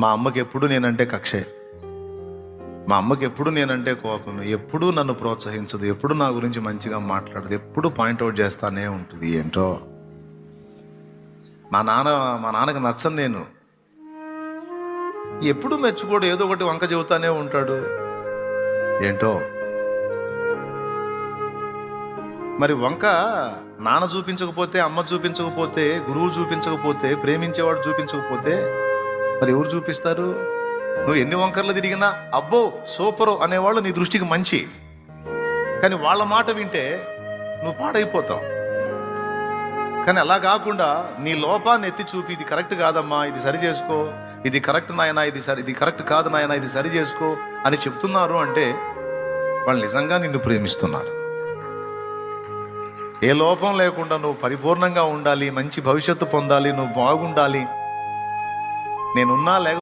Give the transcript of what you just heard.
మా అమ్మకి ఎప్పుడు నేనంటే కక్షే, మా అమ్మకి ఎప్పుడు నేనంటే కోపమే, ఎప్పుడూ నన్ను ప్రోత్సహించదు, ఎప్పుడు నా గురించి మంచిగా మాట్లాడదు, ఎప్పుడు పాయింట్అవుట్ చేస్తానే ఉంటుంది. ఏంటో మా నాన్నకి నచ్చను నేను, ఎప్పుడు మెచ్చుకోడు, ఏదో ఒకటి వంక చెబుతానే ఉంటాడు. ఏంటో మరి వంక నాన్న చూపించకపోతే, అమ్మ చూపించకపోతే, గురువు చూపించకపోతే, ప్రేమించేవాడు చూపించకపోతే మరి ఎవరు చూపిస్తారు? నువ్వు ఎన్ని వంకర్లు తిరిగినా అబ్బో సూపరు అనేవాళ్ళు నీ దృష్టికి మంచి, కానీ వాళ్ళ మాట వింటే నువ్వు పాడైపోతావు. కానీ అలా కాకుండా నీ లోపాన్ని ఎత్తి చూపి, ఇది కరెక్ట్ కాదమ్మా, ఇది సరి చేసుకో, ఇది కరెక్ట్ నాయనా, ఇది కరెక్ట్ కాదు నాయనా, ఇది సరి చేసుకో అని చెప్తున్నారు అంటే వాళ్ళు నిజంగా నిన్ను ప్రేమిస్తున్నారు. ఏ లోపం లేకుండా నువ్వు పరిపూర్ణంగా ఉండాలి, మంచి భవిష్యత్తు పొందాలి, నువ్వు బాగుండాలి, నేనున్నా లేక